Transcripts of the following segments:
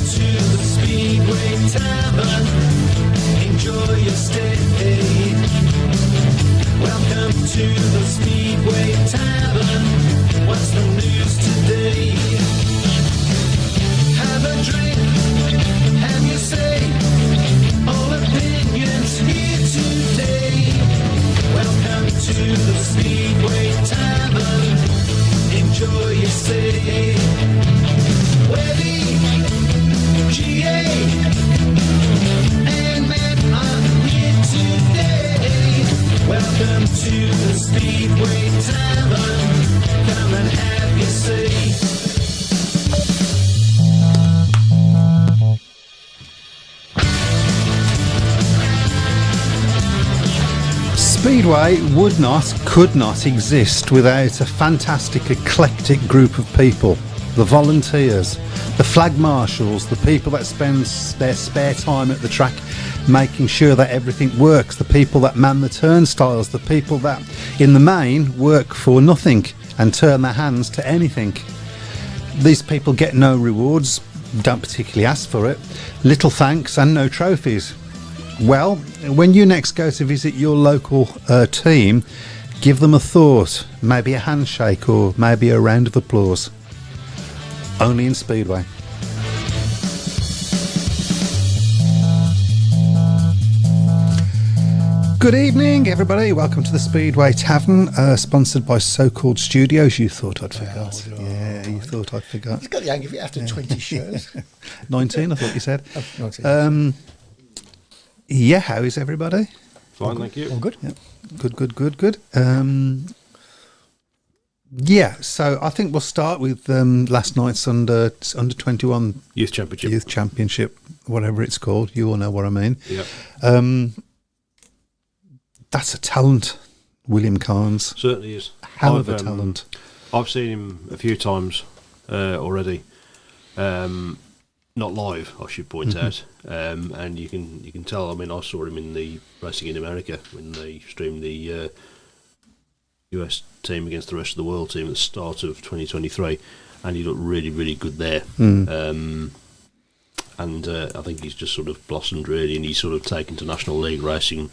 to the Speedway Tavern. Enjoy your stay. Welcome to the Speedway Tavern. What's the news today? Have a drink, have your say. All opinions here today. Welcome to the Speedway Tavern. Enjoy your stay. Webby, GA, and Matt are here today. Welcome to the Speedway Tavern. Come and have your say. Speedway would not, could not exist without a fantastic, eclectic group of people. The volunteers, the flag marshals, the people that spend their spare time at the track making sure that everything works, the people that man the turnstiles, the people that, in the main, work for nothing and turn their hands to anything. These people get no rewards, don't particularly ask for it, little thanks and no trophies. Well, when you next go to visit your local team, give them a thought, maybe a handshake or maybe a round of applause. Only in Speedway. Good evening, everybody. Welcome to the Speedway Tavern, sponsored by So-Called Studios. You thought I'd forgot. Yeah, you thought I'd forgot. You've got the hang of it after 20 shows. 19, I thought you said. 19. Yeah, how is everybody? Fine, thank you. All good? Yeah. Good. Yeah, so I think we'll start with last night's under 21 Youth Championship. Whatever it's called. You all know what I mean. Yeah. That's a talent, William Carnes. Certainly is. Hell of a talent. I've seen him a few times already. Not live, I should point out, and you can tell. I mean, I saw him in the Racing in America when they streamed the US team against the rest of the world team at the start of 2023, and he looked really, really good there. And I think he's just sort of blossomed really, and he's sort of taken to National League racing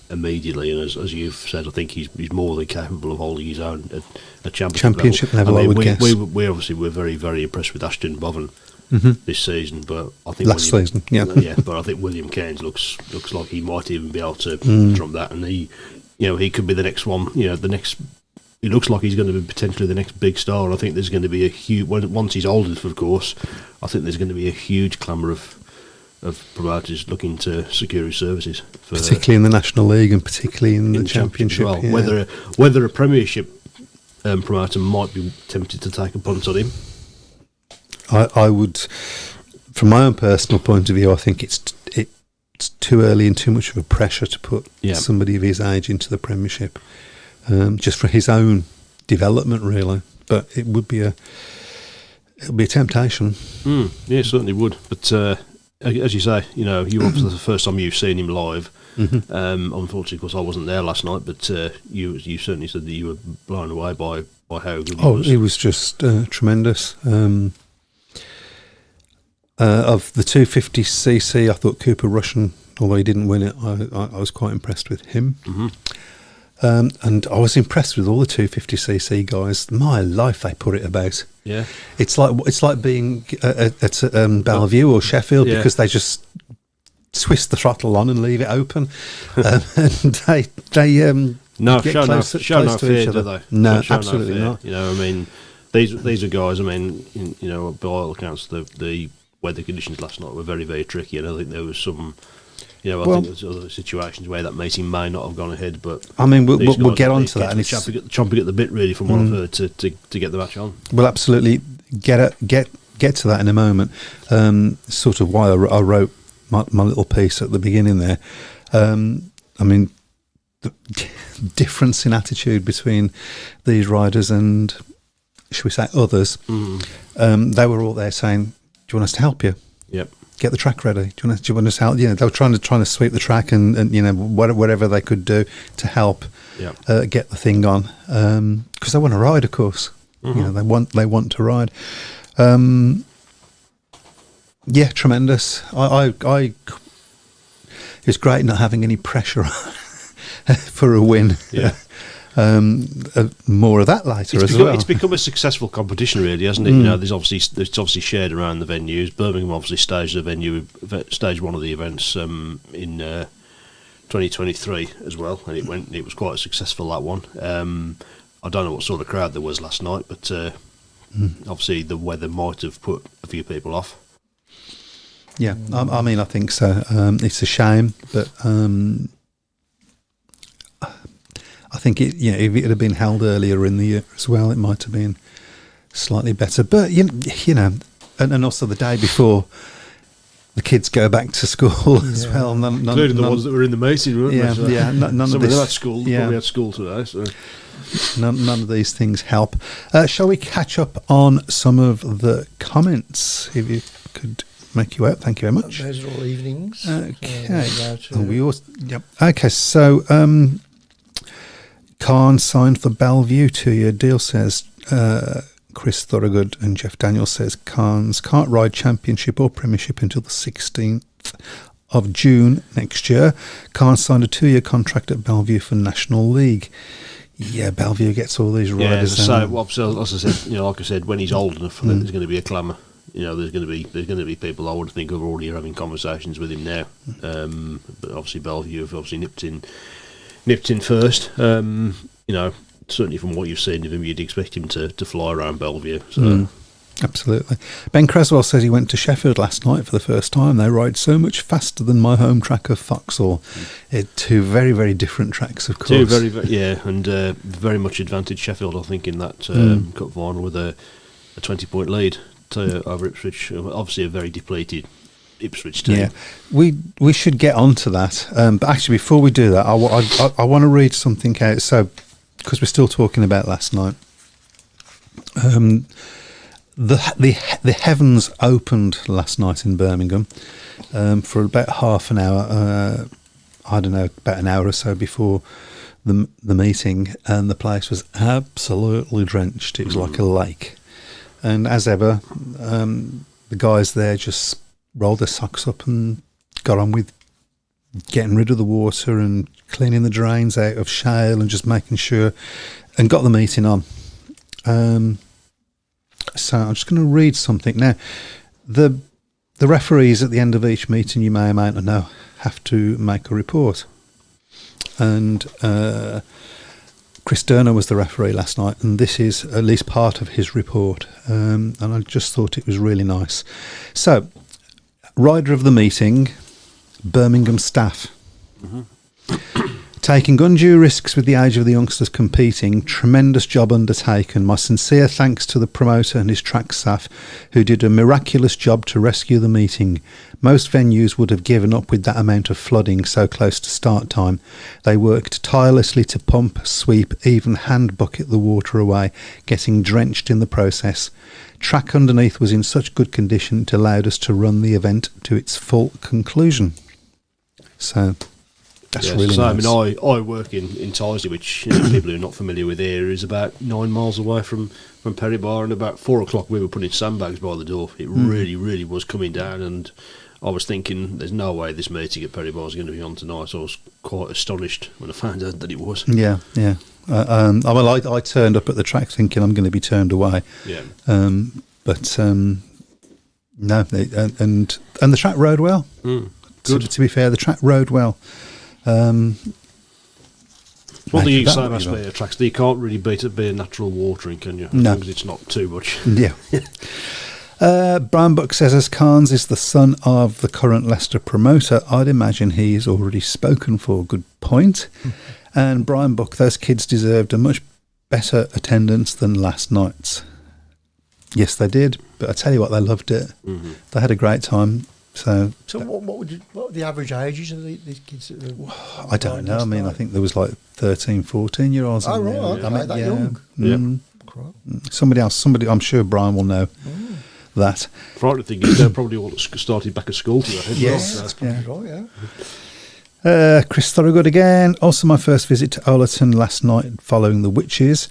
immediately. And as you've said, I think he's more than capable of holding his own at championship level. I would guess. We obviously were very, very impressed with Ashton Boven. This season, but I think last season, yeah, but I think William Cairns looks like he might even be able to trump that, and he could be the next one. He looks like he's going to be potentially the next big star. And I think there's going to be a huge once he's older, of course. I think there's going to be a huge clamour of promoters looking to secure his services, particularly in the National League and particularly in the Championship. As well. Yeah. Whether a Premiership promoter might be tempted to take a punt on him. I would, from my own personal point of view, I think it's too early and too much of a pressure to put somebody of his age into the Premiership, just for his own development, really. But it would be a temptation. Yeah, it certainly would. But as you say, you obviously the first time you've seen him live. Unfortunately, of course, I wasn't there last night, but you certainly said that you were blown away by how good he was. He was just tremendous. Of the 250cc, I thought Cooper Russian, although he didn't win it, I was quite impressed with him. And I was impressed with all the 250cc guys. My life, they put it about. Yeah, it's like being at Bellevue or Sheffield, because they just twist the throttle on and leave it open, and they show no fear, do they? No, absolutely not. I mean, these are guys. I mean, by all accounts, the weather conditions last night were very, very tricky, and I think there was some, I think there was other situations where that measing may not have gone ahead. But I mean, we'll get on to that, and it's chomping at the bit, really, from what I've heard, to get the match on. We'll absolutely get to that in a moment. Sort of why I wrote my little piece at the beginning there. I mean, the difference in attitude between these riders and, shall we say, others. They were all there saying, "Do you want us to help you? Yep. Get the track ready. Do you want us to help?" They were trying to sweep the track and whatever they could do to help get the thing on, because they want to ride, of course. They want to ride. Yeah, tremendous. It was great not having any pressure for a win. Yeah. More of that later as well. It's become a successful competition, really, hasn't it? You know, it's obviously shared around the venues. Birmingham obviously staged one of the events in 2023 as well, and it was quite successful, that one. I don't know what sort of crowd there was last night, but obviously the weather might have put a few people off. Yeah, I mean, I think so. It's a shame, but I think if it had been held earlier in the year as well, it might have been slightly better. But you know, and also the day before, the kids go back to school as well. Including the ones that were in the meeting, weren't they? So None of some this. of them at school. Yeah. Probably at school today. So None of these things help. Shall we catch up on some of the comments? If you could make you out, thank you very much. Those are all evenings. Okay. Okay, so Khan signed for Bellevue 2-year deal, says Chris Thorogood, and Jeff Daniels says Khan's can't ride championship or premiership until the 16th of June next year. Khan signed a 2-year contract at Bellevue for National League. Yeah, Bellevue gets all these riders. As I said, like I said, when he's old enough, there's going to be a clamour. You know, there's going to be people I would think are already having conversations with him now. But obviously Bellevue have obviously nipped in first. You know, certainly from what you've seen of him, you'd expect him to fly around Bellevue. So. Absolutely. Ben Creswell says he went to Sheffield last night for the first time. They ride so much faster than my home track of Foxhall. Two very, very different tracks, of course. And very much advantage Sheffield, I think, in that cup final with a 20-point lead over Ipswich. Obviously a very depleted Ipswich team. Yeah, we should get on to that. But actually, before we do that, I want to read something out. So, because we're still talking about last night. The heavens opened last night in Birmingham for about half an hour. I don't know, about an hour or so before the meeting, and the place was absolutely drenched. It was like a lake, and as ever, the guys there just rolled their socks up and got on with getting rid of the water and cleaning the drains out of shale and just making sure, and got the meeting on. So I'm just going to read something now. The referees at the end of each meeting, you may or may not know, have to make a report. And Chris Durner was the referee last night, and this is at least part of his report. And I just thought it was really nice. So, rider of the meeting, Birmingham staff. Taking undue risks with the age of the youngsters competing, tremendous job undertaken. My sincere thanks to the promoter and his track staff, who did a miraculous job to rescue the meeting. Most venues would have given up with that amount of flooding so close to start time. They worked tirelessly to pump, sweep, even hand bucket the water away, getting drenched in the process. Track underneath was in such good condition it allowed us to run the event to its full conclusion. So... that's really nice. I mean, I work in Tysley, which people who are not familiar with here is about 9 miles away from Perry Bar, and about 4 o'clock we were putting sandbags by the door. It really, really was coming down, and I was thinking, there's no way this meeting at Perry Bar is going to be on tonight. So I was quite astonished when I found out that it was. Yeah. I turned up at the track thinking I'm going to be turned away. Yeah. No, and the track rode well. Good. To be fair, the track rode well. One thing you can say about spear tracks, you can't really beat it being natural watering, can you? As long as it's not too much. Yeah. Brian Buck says, as Carnes is the son of the current Leicester promoter, I'd imagine he's already spoken for. Good point. And Brian Buck, those kids deserved a much better attendance than last night's. Yes, they did. But I tell you what, they loved it. They had a great time. So what were the average ages of these kids? I don't know. I mean, I think there was like 13, 14-year-olds. Oh, right. I mean, that young. Somebody I'm sure Brian will know that. Frightening thing is they're probably all started back at school today. Yes, that's probably right, Chris Thorogood again. Also, my first visit to Overton last night following the Witches.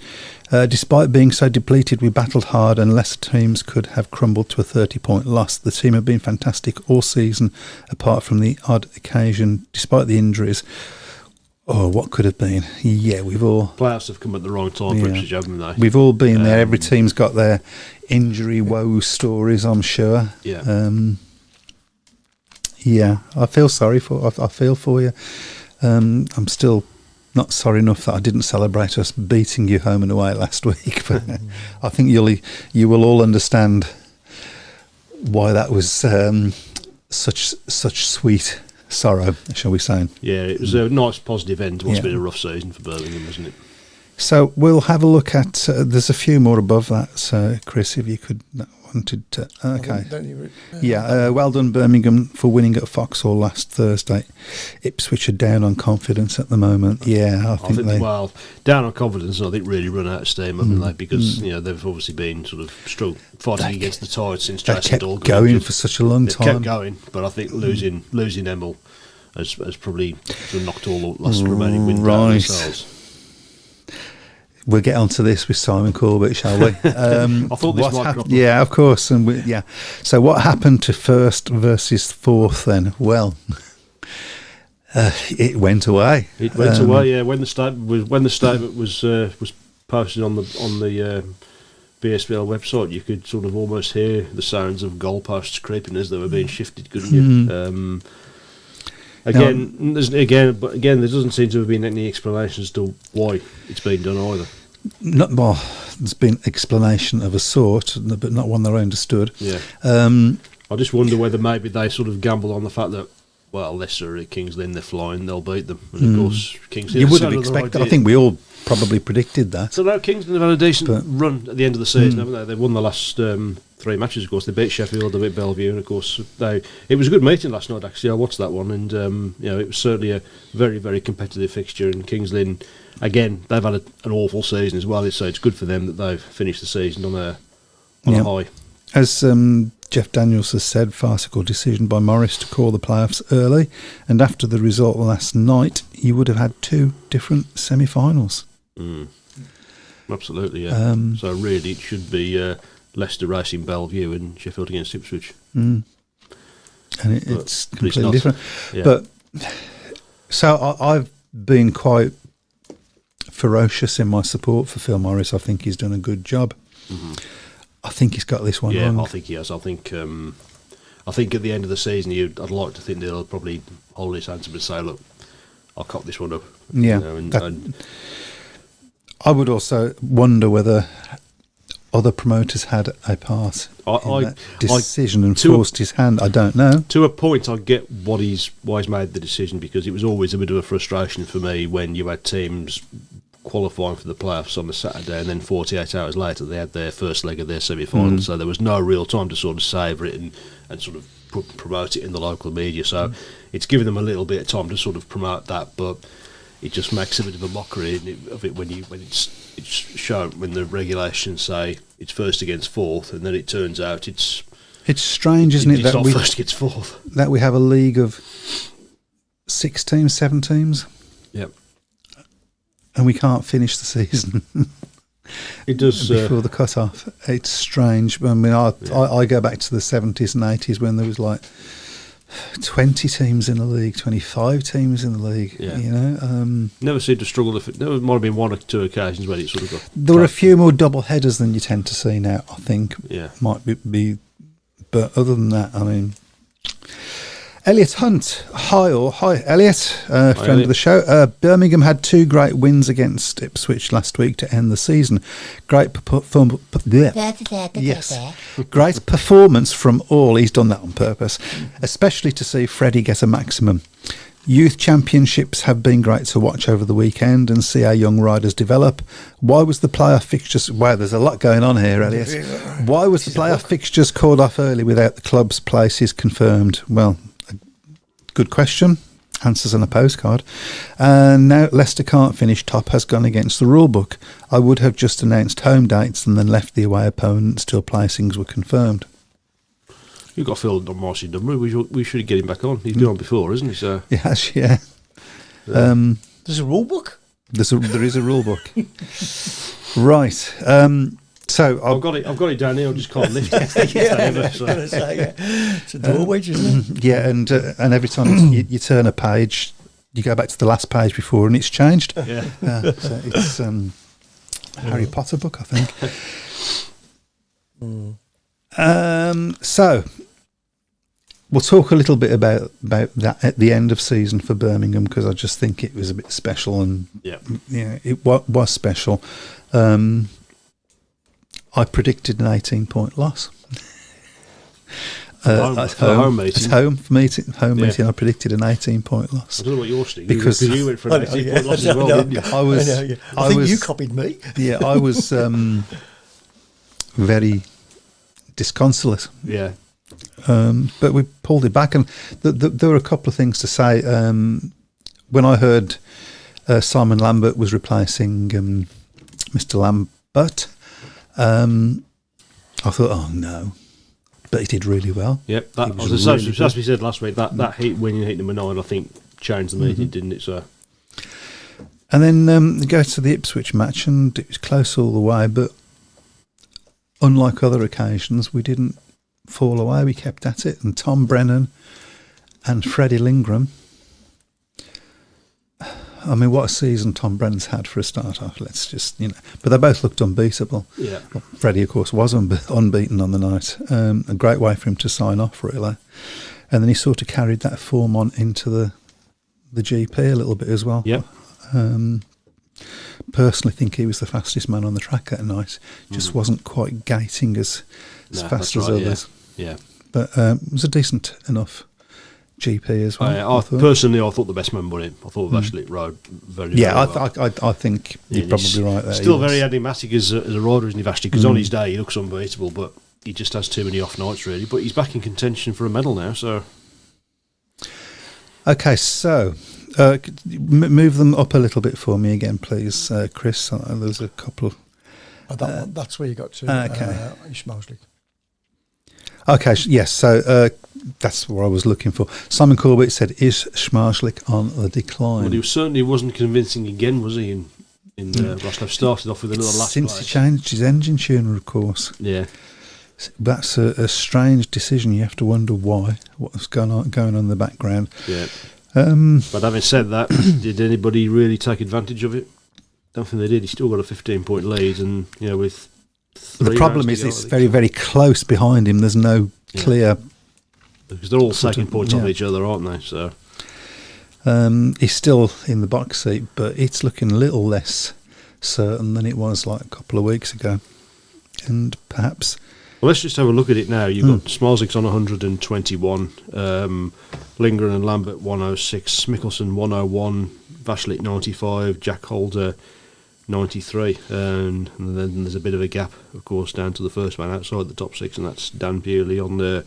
Despite being so depleted, we battled hard and lesser teams could have crumbled to a 30-point loss. The team have been fantastic all season, apart from the odd occasion, despite the injuries. Oh, what could have been? Yeah, we've all... Playoffs have come at the wrong time for Ipswich, haven't they? We've all been there. Every team's got their injury woe stories, I'm sure. Yeah. Yeah, I feel sorry for. I feel for you. I'm still not sorry enough that I didn't celebrate us beating you home and away last week. But I think you will all understand why that was such sweet sorrow, shall we say? Yeah, it was a nice positive end to what's been a rough season for Birmingham, wasn't it? So we'll have a look at. There's a few more above that. So Chris, if you could. Wanted to, okay. Well done Birmingham for winning at Foxhall last Thursday. Ipswich are down on confidence at the moment. Yeah, I think they... Well, down on confidence, I think really run out of steam, haven't they? Because they've obviously been sort of fighting against the tide since Jason Dahl got going injured. for such a long time. Kept going, but I think losing Emil has probably sort of knocked all the last remaining wind down themselves. We'll get onto this with Simon Corbett, shall we? I thought this might crop up. Yeah, of course. And so what happened to first versus fourth then? Well, it went away. It went away. Yeah, when the statement was posted on the BSBL website, you could sort of almost hear the sounds of goalposts creeping as they were being shifted, couldn't you? Again, there doesn't seem to have been any explanation as to why it's been done either. There's been explanation of a sort, but not one they're understood. Yeah. I just wonder whether maybe they sort of gamble on the fact that, well, Leicester at Kings Lynn, they're flying, they'll beat them. And of course, Kings Lynn... You would have expected, I think we all probably predicted that. So now Kings Lynn have had a decent run at the end of the season, haven't they? They've won the last 3 matches, of course. They beat Sheffield, they beat Bellevue, and of course, it was a good meeting last night, actually. I watched that one, and it was certainly a very, very competitive fixture. And Kings Lynn, again, they've had an awful season as well, so it's good for them that they've finished the season on a high. As Jeff Daniels has said, farcical decision by Morris to call the playoffs early, and after the result last night, you would have had 2 different semi-finals. Absolutely, yeah. So really, it should be Leicester racing Bellevue and Sheffield against Ipswich. And it's completely it's different. Yeah. But so I've been quite ferocious in my support for Phil Morris. I think he's done a good job. I think he's got this one wrong. I think he has. I think at the end of the season, I'd like to think they'll probably hold his hands up and say, "Look, I'll cop this one up." Yeah. I would also wonder whether other promoters had a part in that decision and forced his hand. I don't know. To a point, I get why he's made the decision, because it was always a bit of a frustration for me when you had teams qualifying for the playoffs on the Saturday and then 48 hours later they had their first leg of their semi-final, so there was no real time to sort of savour it and sort of promote it in the local media. So it's given them a little bit of time to sort of promote that, but it just makes a bit of a mockery of it when it's shown, when the regulations say it's first against fourth, and then it turns out it's strange, isn't it? It's not first against fourth. That we have a league of 6 teams, 7 teams. Yep. And we can't finish the season. It does before the cut-off. It's strange. I mean, I go back to the 70s and 80s when there was like 20 teams in the league, 25 teams in the league. Yeah. You know, never seemed to struggle. There might have been 1 or 2 occasions where it sort of got. There were a few more double headers than you tend to see now, I think. Yeah, might be, but other than that, I mean. Elliot Hunt, hi Elliot, friend Elliot. of the show. Birmingham had 2 great wins against Ipswich last week to end the season. Great great performance from all. He's done that on purpose, especially to see Freddie get a maximum. Youth championships have been great to watch over the weekend and see our young riders develop. Why was the playoff fixtures... Wow, there's a lot going on here, Elliot. Why was the playoff fixtures called off early without the club's places confirmed? Well, good question. Answers on a postcard. And now Leicester can't finish top has gone against the rule book. I would have just announced home dates and then left the away opponents till placings were confirmed. You've got Phil Marcy number. We should get him back on. He's been on before, isn't he? So Yes, yeah. There's a rule book. There is a rule book. Right. So I've got it down here. I just can't lift it. It's a door wedge, isn't it? yeah, and every time you turn a page, you go back to the last page before, and it's changed. Yeah. So it's a Harry Potter book, I think. So we'll talk a little bit about that at the end of season for Birmingham, because I just think it was a bit special, and Yeah. it was special. I predicted an 18-point loss. At home meeting. Home meeting. I predicted an 18-point loss. I don't know what yours did, Because- because you went for an 18-point loss as well, didn't you? I think you copied me. Yeah, I was very disconsolate. Yeah. But we pulled it back, and there were a couple of things to say. When I heard Simon Lambert was replacing Mr. Lambert, I thought, oh no, but he did really well. Yep. He That, was as really we said last week, that heat winning heat number 9, I think, changed the meeting, didn't it? So. And then we go to the Ipswich match, and it was close all the way, but unlike other occasions, we didn't fall away. We kept at it, and Tom Brennan and Freddie Lindgren. I mean, what a season Tom Brennan's had for a start off. Let's just, but they both looked unbeatable. Yeah. Well, Freddie, of course, was unbeaten on the night. A great way for him to sign off, really. And then he sort of carried that form on into the GP a little bit as well. Yep. Personally think he was the fastest man on the track that night. Just wasn't quite gating as No, fast that's as right, others. Yeah. But it was a decent enough GP as well. I thought. personally, I thought the best man won it. I thought Vashlit rode very, Yeah, very well. I think you're And probably he's right there. Still He was. very enigmatic as a rider, isn't he, Vashlit? Because on his day, he looks unbeatable, but he just has too many off nights, really. But he's back in contention for a medal now, so. Okay, so move them up a little bit for me again, please, Chris. There's a couple. That's where you got to. Okay. Schmosley. Okay, yes, so that's what I was looking for. Simon Corbett said, is Schmarslik on the decline? Well, he certainly wasn't convincing again, was he? In Roslev started off with another last Since place. he changed his engine tuner, of course. Yeah. That's a strange decision. You have to wonder why, what's going on in the background. Yeah. But having said that, did anybody really take advantage of it? Don't think they did. He still got a 15-point lead, and with The problem is it's very, very close behind him. There's no clear... Because they're all sort taking of- points off yeah. each other, aren't they? So he's still in the box seat, but it's looking a little less certain than it was like a couple of weeks ago. And perhaps... Well, let's just have a look at it now. You've got Smolzik's on 121, Lindgren and Lambert 106, Mickelson 101, Vashlik 95, Jack Holder 93, and then there's a bit of a gap, of course, down to the first man outside the top 6, and that's Dan Bewley on the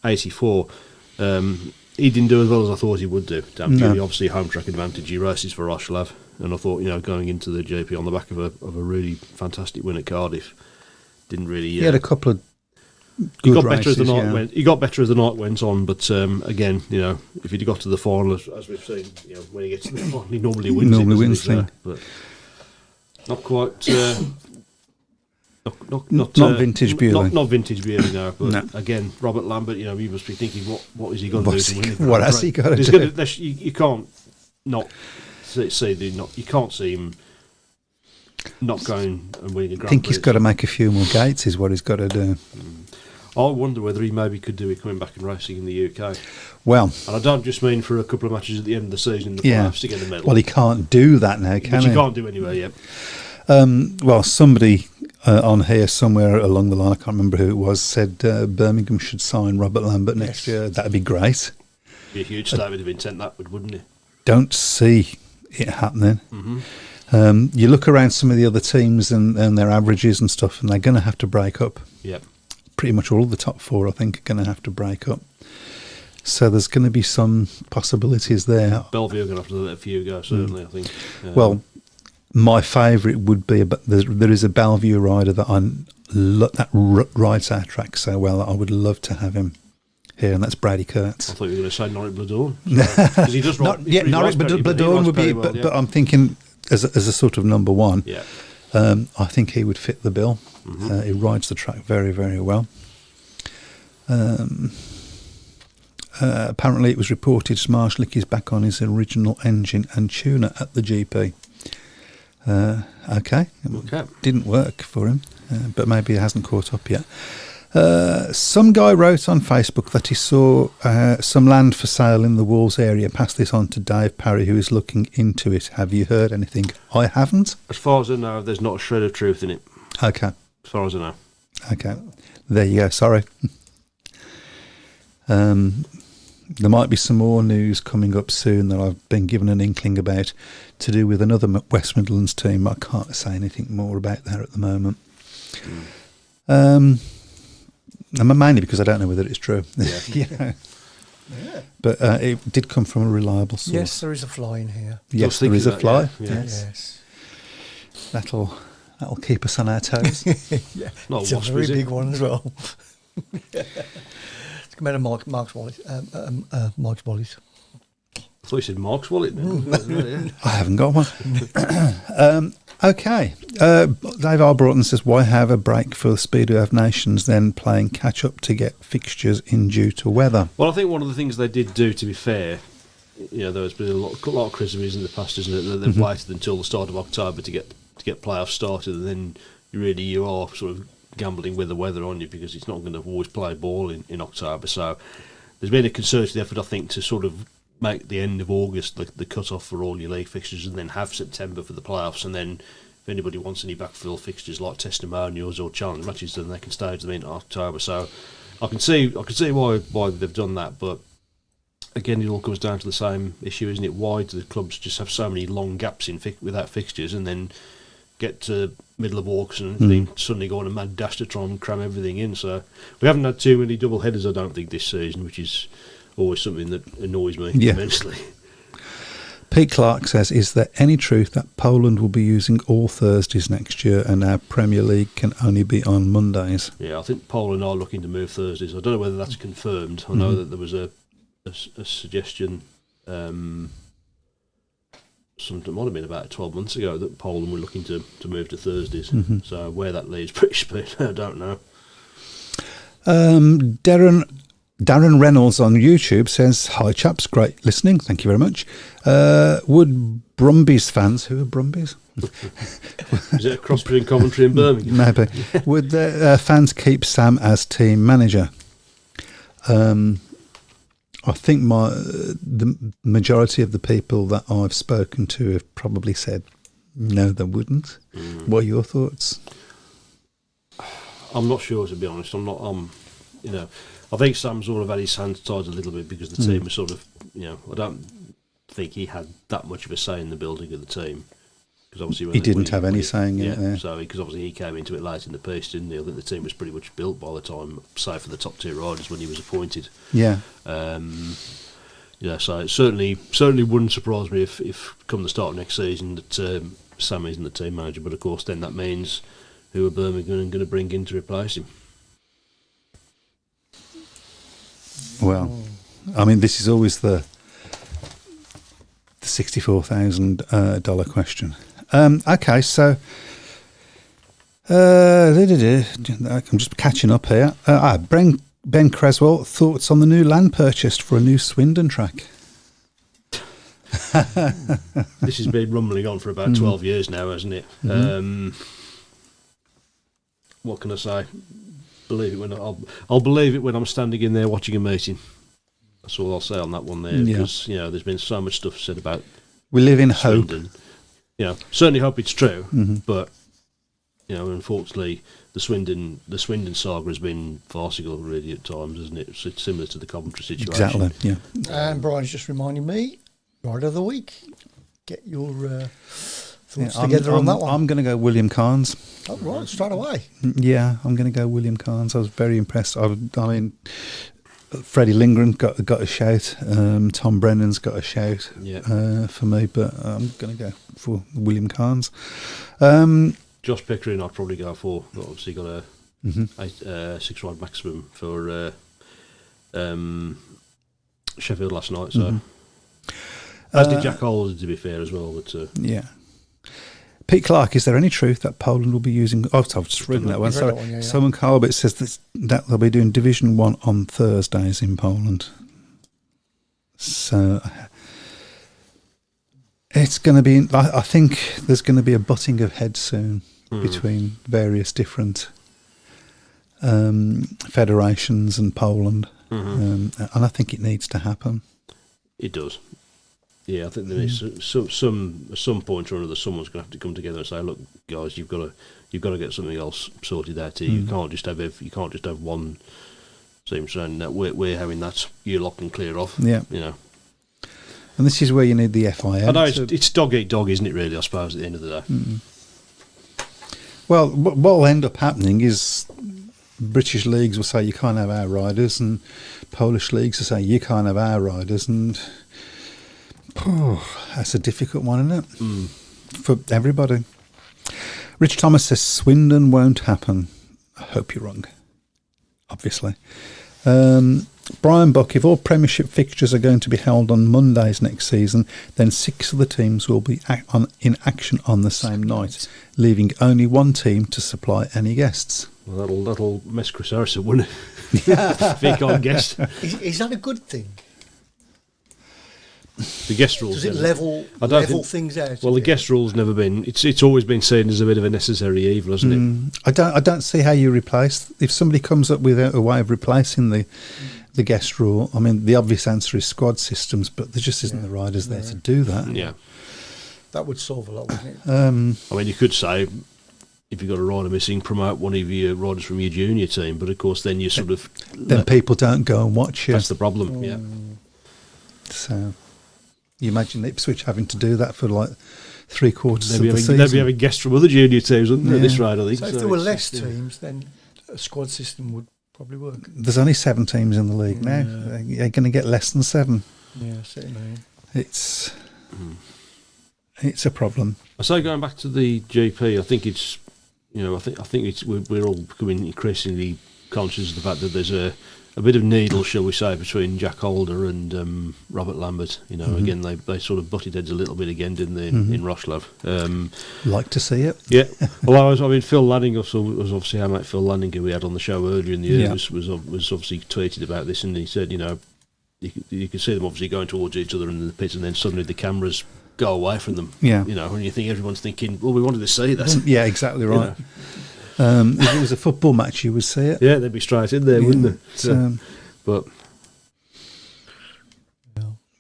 84. He didn't do as well as I thought he would do. Dan Bewley, obviously home track advantage. He races for Roslev, and I thought, going into the GP on the back of a really fantastic win at Cardiff, didn't really. He had a couple of He good got better races, as the night went. He got better as the night went on, but again, if he'd got to the final, as we've seen, when he gets to the final, he normally wins. But not quite. Not vintage Bewley. Not vintage Bewley, no. But No. again, Robert Lambert, you must be thinking, what is he going to do to win it? What has he got to do? You can't not see you can't see him not going and winning a Grand I think Prix. he's got to make a few more gates is what he's got to do. I wonder whether he maybe could do it coming back and racing in the UK. Well, And I don't just mean for a couple of matches at the end of the season in the playoffs to get a medal. well, he can't do that now, can which he? you can't do anyway, yeah. Well, somebody on here somewhere along the line, I can't remember who it was, said Birmingham should sign Robert Lambert next year. That'd be great. Be a huge statement of intent, that would, wouldn't it? Don't see it happening. You look around some of the other teams and their averages and stuff, and they're going to have to break up. Yep. Pretty much all the top 4, I think, are going to have to break up. So there's going to be some possibilities there. Bellevue are going to have to let a few go, certainly, I think. Well, my favourite would be there is a Bellevue rider that that rides our track so well that I would love to have him. here, and that's Brady Kurtz. I thought you were going to say Norwich Bloodorn. 'Cause he does write, Norwich Bloodorn would be, but I'm thinking as a sort of number one. Yeah. I think he would fit the bill. He rides the track very, very well. Apparently, it was reported Schmarslik is back on his original engine and tuner at the GP. Okay. Didn't work for him, but maybe it hasn't caught up yet. Some guy wrote on Facebook that he saw some land for sale in the Wolves area. Pass this on to Dave Parry, who is looking into it. Have you heard anything? I haven't. As far as I know, there's not a shred of truth in it. Okay. As far as I know. Okay. There you go. Sorry. There might be some more news coming up soon that I've been given an inkling about to do with another West Midlands team. I can't say anything more about that at the moment. And mainly because I don't know whether it's true. Yeah. But it did come from a reliable source. Yes, there is a fly in here. Yes, there is a fly. Yeah. Yes. That'll keep us on our toes. Yeah, Not it's a a wasp, very is it? big one as well. It's come out of Mark's wallet. Mike's wallet. I thought you said Mark's wallet. Then. I haven't got one. Okay. Dave R. Broughton says, why have a break for the Speedway of Nations, then playing catch-up to get fixtures in due to weather? Well, I think one of the things they did do, to be fair, there's been a lot of criticism in the past, isn't it? That they've waited until the start of October to get playoffs started, and then you are sort of gambling with the weather on you, because it's not going to always play ball in October. So there's been a concerted effort, I think, to sort of make the end of August the cut-off for all your league fixtures, and then have September for the playoffs, and then if anybody wants any backfill fixtures like testimonials or challenge matches, then they can stage them in October. So I can see why they've done that, but again, it all comes down to the same issue, isn't it? Why do the clubs just have so many long gaps without fixtures, and then get to middle of August and then suddenly go on a mad dash to try and cram everything in? So we haven't had too many double headers, I don't think, this season, which is always something that annoys me immensely. Pete Clark says, is there any truth that Poland will be using all Thursdays next year and our Premier League can only be on Mondays? Yeah, I think Poland are looking to move Thursdays. I don't know whether that's confirmed. I know that there was a suggestion, it might have been about 12 months ago, that Poland were looking to move to Thursdays. So where that leads pretty speed, I don't know. Darren Reynolds on YouTube says, hi chaps, great listening, thank you very much. Would Brumbies fans, who are Brumbies? Is it a cross between Coventry and Birmingham? Maybe. Would the fans keep Sam as team manager? I think the majority of the people that I've spoken to have probably said no, they wouldn't. What are your thoughts? I'm not sure, to be honest. I think Sam's sort of had his hands tied a little bit because the team was sort of, I don't think he had that much of a say in the building of the team. Because obviously he didn't have any saying in it there. So because obviously he came into it late in the piece, didn't he? I think the team was pretty much built by the time, save for the top tier riders, when he was appointed. Yeah. So it certainly wouldn't surprise me if come the start of next season that Sam isn't the team manager. But of course, then that means who are Birmingham going to bring in to replace him? Well, I mean, this is always the $64,000 question. Okay, so I'm just catching up here. Ben Creswell, thoughts on the new land purchased for a new Swindon track? This has been rumbling on for about 12 years now, hasn't it? What can I say? I'll believe it when I'm standing in there watching a meeting. That's all I'll say on that one there, because there's been so much stuff said about. We live in hope. Certainly hope it's true, but unfortunately, the Swindon saga has been farcical really at times, isn't it? It's similar to the Coventry situation. Exactly. Yeah. And Brian's just reminding me, Rider of the Week. Get your thoughts together on that one. I'm going to go William Carnes. Oh, right, straight away. Yeah, I'm going to go William Carnes. I was very impressed. I mean, Freddie Lindgren got a shout. Tom Brennan's got a shout for me, but I'm going to go for William Carnes. Josh Pickering, I'd probably go for. Obviously, got a 6-ride maximum for Sheffield last night. So as did Jack Holder, to be fair, as well. But Yeah. Pete Clark, is there any truth that Poland will be using... Oh, I've just written that one. Sorry. Yeah. Someone Carbit says that they'll be doing Division 1 on Thursdays in Poland. So it's going to be... I think there's going to be a butting of heads soon between various different federations and Poland. And I think it needs to happen. it does. Yeah, I think there is some point or another. Someone's going to have to come together and say, "Look, guys, you've got to get something else sorted out here. You can't just have one team saying that we're having that. You lock and clear off." Yeah, you know. And this is where you need the FIM. I know it's dog eat dog, isn't it? Really, I suppose at the end of the day. Well, what will end up happening is British leagues will say you can't have our riders, and Polish leagues will say you can't have our riders, and that's a difficult one, isn't it? For everybody. Rich Thomas says Swindon won't happen. I hope you're wrong, obviously. Brian Buck, if all Premiership fixtures are going to be held on Mondays next season, then 6 of the teams will be in action on the same night, leaving only one team to supply any guests. Well, that'll mess Chris Harrison, wouldn't it? If he can't guest. Is that a good thing? The guest rules. Does it level things out? Well, the guest rule's never been. It's always been seen as a bit of a necessary evil, hasn't it? I don't see how you replace, if somebody comes up with a way of replacing the guest rule. I mean, the obvious answer is squad systems, but there just isn't the riders there to do that. Yeah, that would solve a lot, wouldn't it? I mean, you could say, if you've got a rider missing, promote one of your riders from your junior team, but of course then you sort of... Then people don't go and watch you. That's the problem, yeah. So, you imagine Ipswich having to do that for like 3/4 of the season. They'd be having guests from other junior teams, wouldn't they, at this rate, I think. So if there were less teams, then a squad system would probably work. There's only 7 teams in the league now. You're going to get less than 7. Yeah, certainly. It's a problem. I say, going back to the GP, I think it's... I think it's we're all becoming increasingly conscious of the fact that there's a bit of needle, shall we say, between Jack Holder and Robert Lambert. Again, they sort of butted heads a little bit again, didn't they, in Rosslav? Like to see it. Yeah. Well, Phil Lanning was obviously our mate Phil Lanning, who we had on the show earlier in the year, was obviously tweeted about this, and he said, you could see them obviously going towards each other in the pit, and then suddenly the cameras go away from them. Yeah. When you think everyone's thinking, well, we wanted to see that. Yeah, exactly right. If it was a football match, you would see it. Yeah, they'd be straight in there, wouldn't they? So, but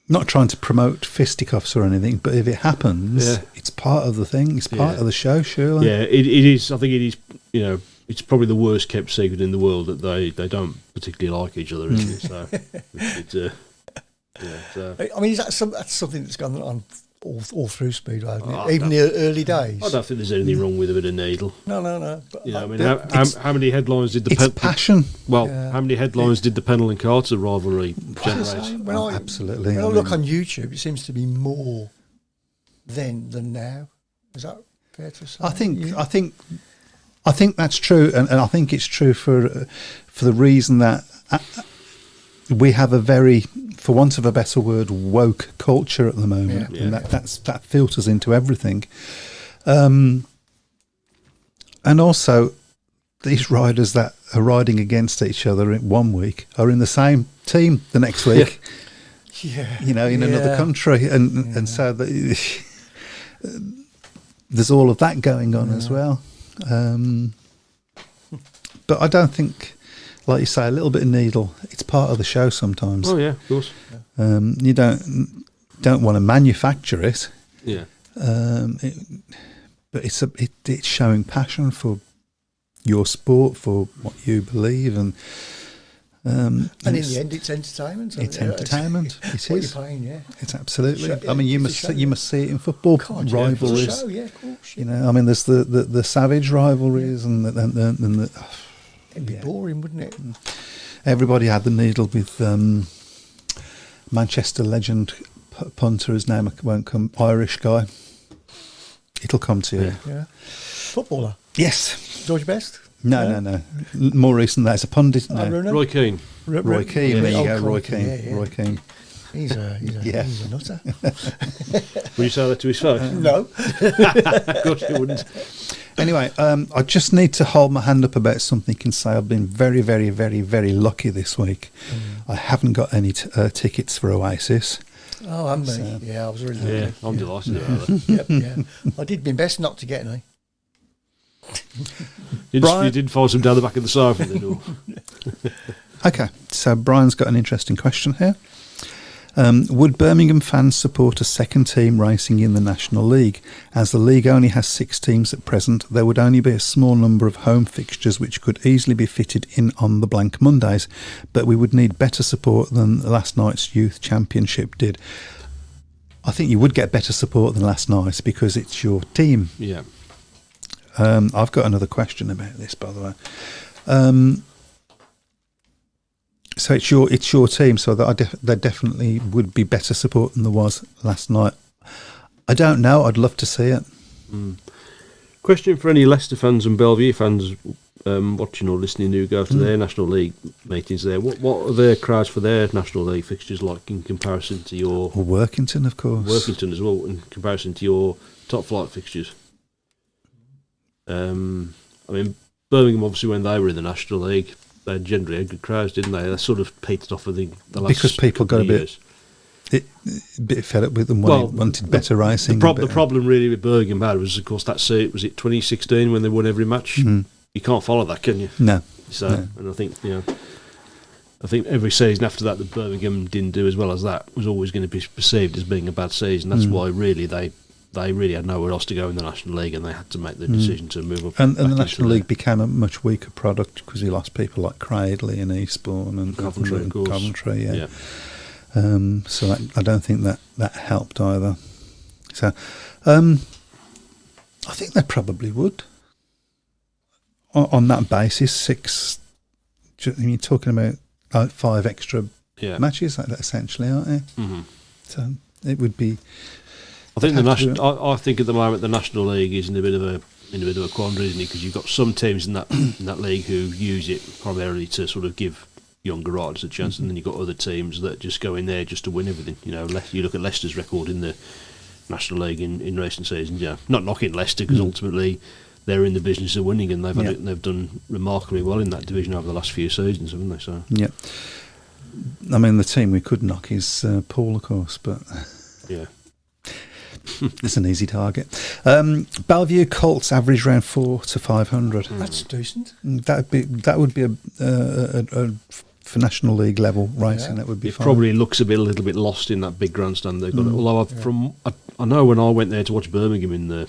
not trying to promote fisticuffs or anything, but if it happens, it's part of the thing. It's part of the show, surely. Yeah, it is. I think it is. It's probably the worst kept secret in the world that they don't particularly like each other, isn't it? So, I mean, that's something that's gone on all through Speedway, hasn't it? Even the early days. I don't think there's anything wrong with a bit of needle. No. But how many headlines did the passion? Well, how many headlines did the Pennell and Carter rivalry generate? Absolutely. When I look on YouTube, it seems to be more then than now. Is that fair to say? I think that's true, and I think it's true for the reason that we have a very, for want of a better word, woke culture at the moment, and that filters into everything. And also, these riders that are riding against each other in one week are in the same team the next week. In another country, and so there's all of that going on as well. But I don't think, like you say, a little bit of needle, it's part of the show sometimes. Oh yeah, of course. You don't want to manufacture it. Yeah. But it's showing passion for your sport, for what you believe, and in the end, it's entertainment. It's entertainment. It is. You're paying, It's absolutely. I mean, you must see it in football rivalries. Of course. I mean, there's the savage rivalries and the. It'd be boring, wouldn't it? Everybody had the needle with Manchester legend punter, whose name won't come, Irish guy. It'll come to you. Yeah. Footballer? Yes. George Best? No. More recent than that. It's a pundit. No. Rooney? Roy Keane. Roy Keane. There you go, Roy Crikey, Keane. yeah. Roy Keane. He's a Yeah. nutter. Would you say that to his face? No. Of course you wouldn't. Anyway, I just need to hold my hand up about something and say I've been very, very, very, very lucky this week. I haven't got any tickets for Oasis. Oh, I'm me. So- Yeah, I was really Yeah, lucky. I'm delighted about that. Yep, yeah. I did my best not to get any. Brian- You did find some down the back of the sofa then, or? Okay, so Brian's got an interesting question here. Would Birmingham fans support a second team racing in the National League? As the league only has 6 teams at present, there would only be a small number of home fixtures which could easily be fitted in on the blank Mondays, but we would need better support than last night's Youth Championship did. I think you would get better support than last night because it's your team. Yeah. I've got another question about this, by the way. So it's your team, so that there definitely would be better support than there was last night. I don't know. I'd love to see it. Question for any Leicester fans and Bellevue fans watching or listening who go to their National League meetings there. What are their crowds for their National League fixtures like in comparison to your Or Workington, of course. Workington as well, in comparison to your top flight fixtures? I mean, Birmingham, obviously, when they were in the National League, they generally had good crowds, didn't they? They sort of petered off, I think, the last Because people couple got of a years. bit fed up with them, Well, wanted better racing. The problem really with Birmingham had was, of course, that was it 2016 when they won every match? Mhm. You can't follow that, can you? No. So, No. and I think every season after that Birmingham didn't do as well as that was always going to be perceived as being a bad season. That's why really they really had nowhere else to go in the National League, and they had to make the decision to move up. And back the into National League became a much weaker product because he lost people like Cradley and Eastbourne and Coventry, of course. Coventry, yeah. Yeah. So I don't think that helped either. So I think they probably would. On that basis, 6. You're talking about 5 extra Yeah. matches, like that essentially, aren't they? Mhm. So it would be. I think have to do I think at the moment the National League is in a bit of a quandary, isn't it? Because you've got some teams in that league who use it primarily to sort of give younger riders a chance, and then you've got other teams that just go in there just to win everything. You know, you look at Leicester's record in the National League in racing seasons. Yeah, not knocking Leicester because ultimately they're in the business of winning, and they've done remarkably well in that division over the last few seasons, haven't they? So Yeah. I mean, the team we could knock is Paul, of course, but yeah. it's an easy target. Bellevue Colts average around 4 to 500. That's decent. That would be a for National League level racing. Yeah. That would be It fine. probably looks a little bit lost in that big grandstand they've got. Although I know when I went there to watch Birmingham in the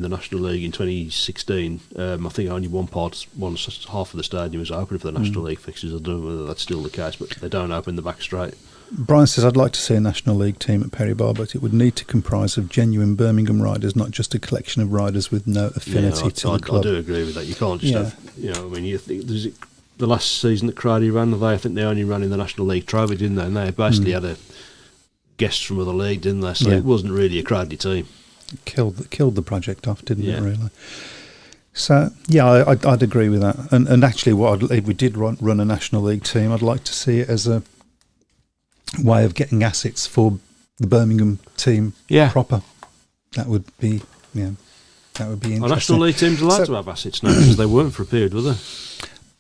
National League in 2016, I think only one half of the stadium was open for the National League fixtures. I don't know whether that's still the case, but they don't open the back straight. Brian says, I'd like to see a National League team at Perry Bar, but it would need to comprise of genuine Birmingham riders, not just a collection of riders with no affinity to the club. I do agree with that. You can't just Yeah. have, I mean, you think the last season that Crady ran, I think they only ran in the National League Trophy, didn't they? And they basically had guests from other leagues, didn't they? So Yeah. it wasn't really a Crady team. Killed the project off, didn't it, Yeah. really? So, yeah, I'd agree with that. And actually, if we did run a National League team, I'd like to see it as a way of getting assets for the Birmingham team proper. That would be, that would be interesting. Are National League teams allowed to have assets now? Because they weren't for a period, were they?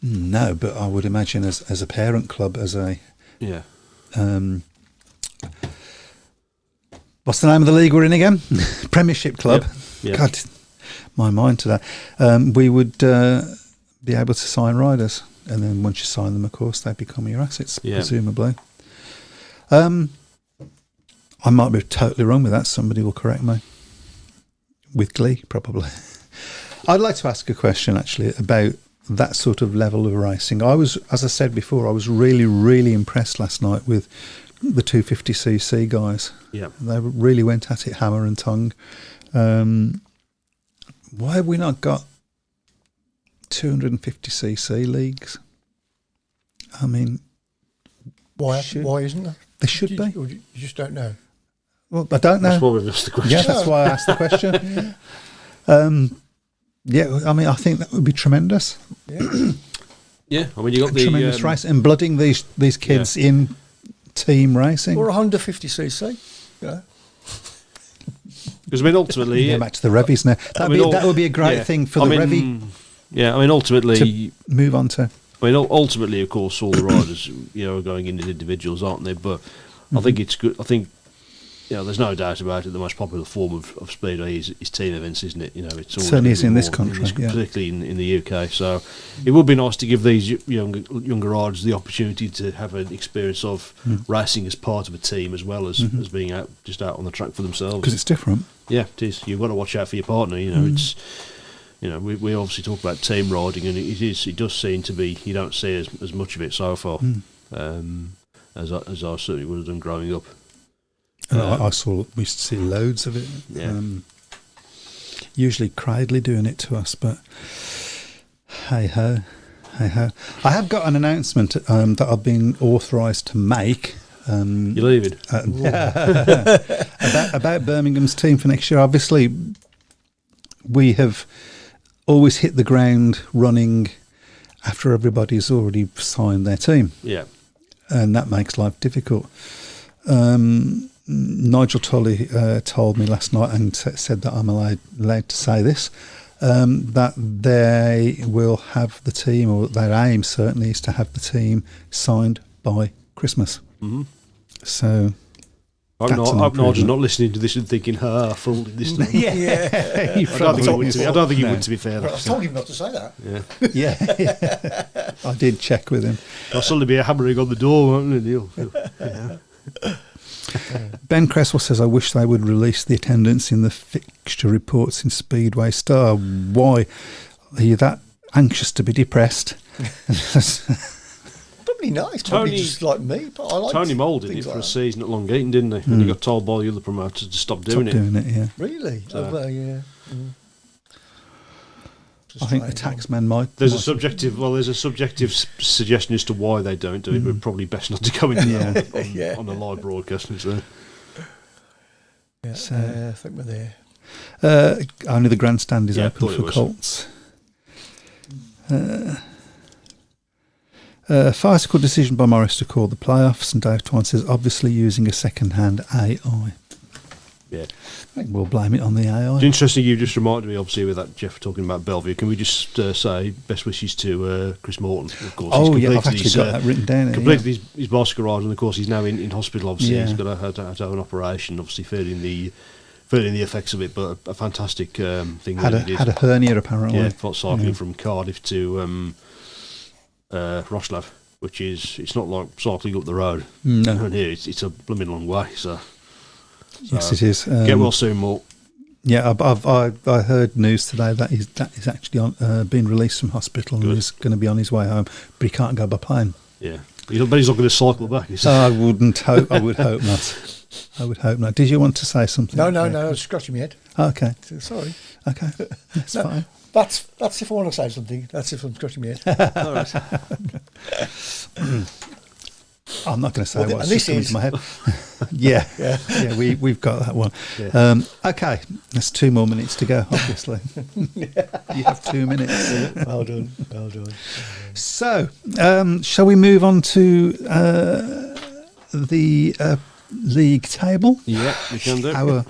No, but I would imagine as a parent club, as a... Yeah. What's the name of the league we're in again? Premiership Club. Yeah. God, my mind today. We would be able to sign riders, and then once you sign them, of course, they become your assets, presumably. I might be totally wrong with that. Somebody will correct me. With glee, probably. I'd like to ask a question, actually, about that sort of level of racing. As I said before, I was really, really impressed last night with the 250cc guys. Yeah. They really went at it hammer and tongue. Why have we not got 250cc leagues? I mean, Why Should- isn't there? there should be. Or you just don't know. Well, I don't know. That's why we've asked the question. Yeah, that's why I asked the question. Yeah, I mean, I think that would be tremendous. Yeah. Yeah, I mean, you got the tremendous race and blooding these kids in team racing. Or a Honda 50cc. Yeah. because I mean, ultimately, Yeah, back to the Revies now. That would be a great thing for the Revy Yeah, I mean, ultimately, to move on to. I mean, ultimately, of course, all the riders, are going in as individuals, aren't they? But I think it's good. I think, there's no doubt about it. The most popular form of speedway is team events, isn't it? It's all Certainly is in this country, particularly in the UK. So it would be nice to give these younger riders the opportunity to have an experience of racing as part of a team as well as being out on the track for themselves. Because it's different. Yeah, it is. You've got to watch out for your partner. It's. We obviously talk about team riding, and it does seem to be, you don't see as much of it so far as I certainly would have done growing up. We used to see loads of it. Yeah. Usually Cradley doing it to us, but hey ho. I have got an announcement that I've been authorised to make. You're leaving? About Birmingham's team for next year. Obviously, we have always hit the ground running after everybody's already signed their team. Yeah. And that makes life difficult. Nigel Tully told me last night and said that I'm allowed to say this, that they will have the team, or their aim certainly is to have the team signed by Christmas. Mm-hmm. So... I'm Nigel's not listening to this and thinking, fooled him this time. Yeah. I don't think he would, to be fair. Well, I told him not to say that. Yeah. I did check with him. There'll suddenly be a hammering on the door, won't there? Ben Cresswell says, I wish they would release the attendance in the fixture reports in Speedway Star. Why? Are you that anxious to be depressed? Probably nice. Probably just like me. But I like Tony Mould did it for a season at Long Eaton, didn't he? And he got told by the other promoters to stop doing it. Yeah. Really? So, yeah. I think the taxman might. There's a subjective suggestion as to why they don't do it, but probably best not to go into that on a live broadcast. So. Yeah, So, I think we're there. Only the grandstand is open for was. Colts. Farcical decision by Morris to call the playoffs, and Dave Twine says, obviously using a second-hand AI. Yeah. We'll blame it on the AI. It's interesting, you just reminded me, obviously, with that Jeff talking about Bellevue. Can we just say best wishes to Chris Morton, of course. I've actually got that written down. Completed his bicycle ride, and of course he's now in hospital, obviously. He's got to have an operation, obviously feeling the effects of it, but a fantastic thing. Had a hernia, apparently. Yeah, cycling from Cardiff to Rosslav, which it's not like cycling up the road. No. And here it's a blooming long way, so yes, it is. Get well soon, Mort. Yeah, I heard news today that he's actually been released from hospital. Good. And he's going to be on his way home, but he can't go by plane. Yeah, but he's not going to cycle back. I wouldn't hope. I would hope not. I would hope not. Did you want to say something? No, I was scratching my head. Okay. Sorry. Okay, that's fine. That's if I want to say something. That's if I'm scratching my head. All right. I'm not going to say what's this coming to my head. yeah, we've got that one. Yeah. Okay, there's 2 more minutes to go, obviously. You have 2 minutes. Well done. So, shall we move on to the league table? Yeah, we can do. Our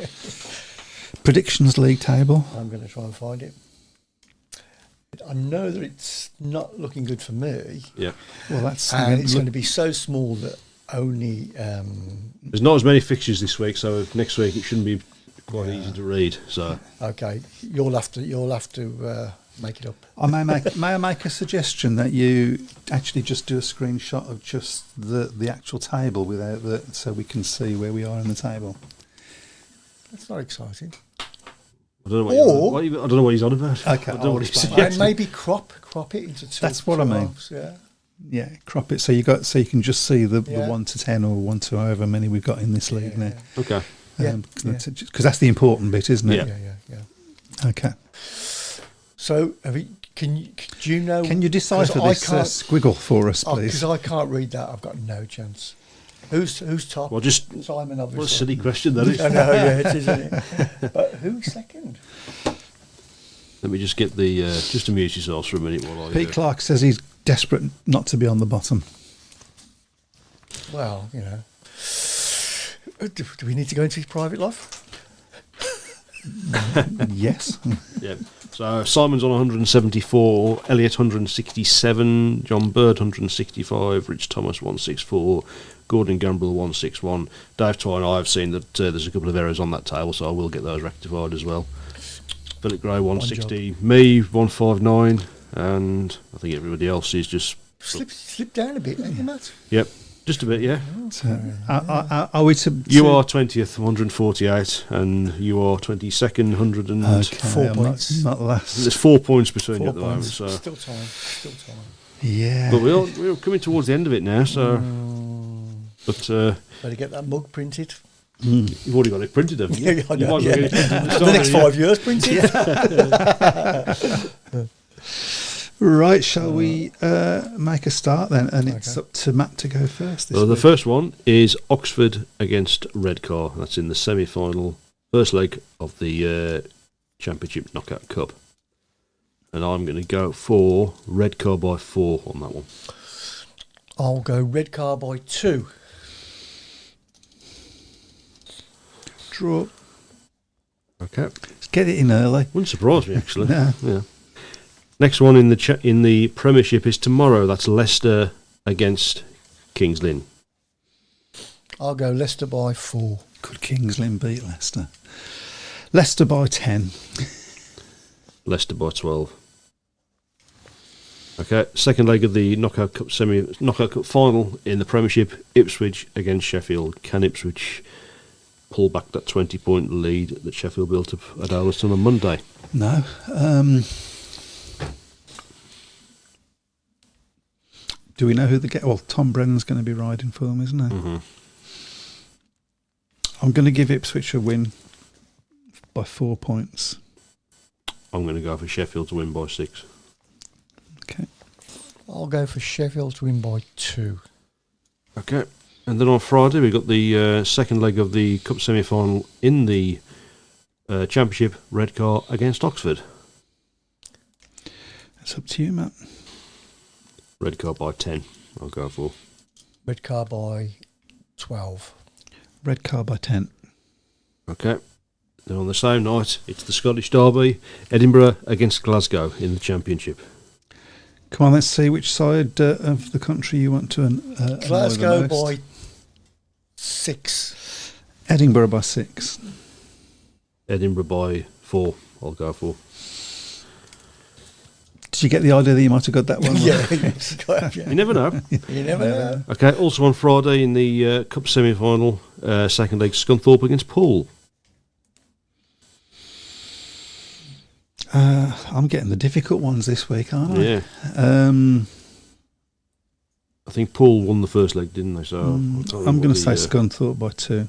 predictions league table. I'm going to try and find it. I know that it's not looking good for me. Yeah. Well, that's and it's going to be so small that only. There's not as many fixtures this week, so next week it shouldn't be quite easy to read. So okay, you'll have to make it up. May I make a suggestion that you actually just do a screenshot of just the actual table without so we can see where we are in the table. That's not exciting. I don't know what he's on about. Okay, I don't know what he's And suggesting. maybe crop it into two. That's what I mean. halves, yeah. Yeah, crop it so you can just see the 1 to 10 or 1 to however many we've got in this league now. Okay. Because that's the important bit, isn't it? Yeah. Okay. So, do you know? Can you decipher this squiggle for us, please? Because I can't read that. I've got no chance. Who's top? Well, just Simon, obviously. what a silly question that is. I know, yeah, it is, isn't it? But who's second? Let me just get the just amuse yourselves for a minute while I. Pete Clark says he's desperate not to be on the bottom. Well, you know. Do we need to go into his private life? Yes. Yeah. So Simon's on 174, Elliot 167, John Bird 165, Rich Thomas 164, Gordon Gambrel 161. Dave Twine, I've seen that there's a couple of errors on that table, so I will get those rectified as well. Philip Gray 160, me 159, and I think everybody else is just Slip down a bit, ain't you, Matt? Yep, just a bit, yeah. So, are we to? You are 20th, 148, and you are 22nd, 100 and... Okay, 4 I'm points. Not last. There's 4 points between you 4 at the moment, points. so... Still time. Yeah. But we're coming towards the end of it now, so... But Better get that mug printed. you've already got it printed, haven't you? Yeah, I You know, might as well yeah. get it printed at the The start, next yeah. 5 years printed. Right, shall we make a start then? And it's up to Matt to go first. Well, the first one is Oxford against Redcar. That's in the semi-final, first leg of the Championship Knockout Cup. And I'm going to go for Redcar by 4 on that one. I'll go Redcar by 2. Draw. Okay. Let's get it in early. Wouldn't surprise me, actually. No. Yeah. Next one in the Premiership is tomorrow. That's Leicester against Kings Lynn. I'll go Leicester by 4. Could Kings Lynn beat Leicester? Leicester by 10. Leicester by 12. Okay, second leg of the Knockout Cup final in the Premiership, Ipswich against Sheffield. Can Ipswich pull back that 20-point lead that Sheffield built up at Alderson on Monday? No. Do we know who well, Tom Brennan's going to be riding for them, isn't he? Mm-hmm. I'm going to give Ipswich a win by 4 points. I'm going to go for Sheffield to win by 6. Okay. I'll go for Sheffield to win by 2. Okay, and then on Friday we've got the second leg of the Cup semi-final in the Championship, Redcar against Oxford. It's up to you, Matt. Redcar by 10, I'll go for. Redcar by 12. Redcar by 10. Okay, then on the same night it's the Scottish Derby, Edinburgh against Glasgow in the Championship. Come on, let's see which side of the country you want to annoy Glasgow the most. by 6. Edinburgh by 6. Edinburgh by 4, I'll go for. Did you get the idea that you might have got that one? You never know. You never know. Okay, also on Friday in the Cup semi-final, second leg, Scunthorpe against Poole. I'm getting the difficult ones this week, aren't I? Yeah. I think Poole won the first leg, didn't they? So I'm going to say Scunthorpe by 2.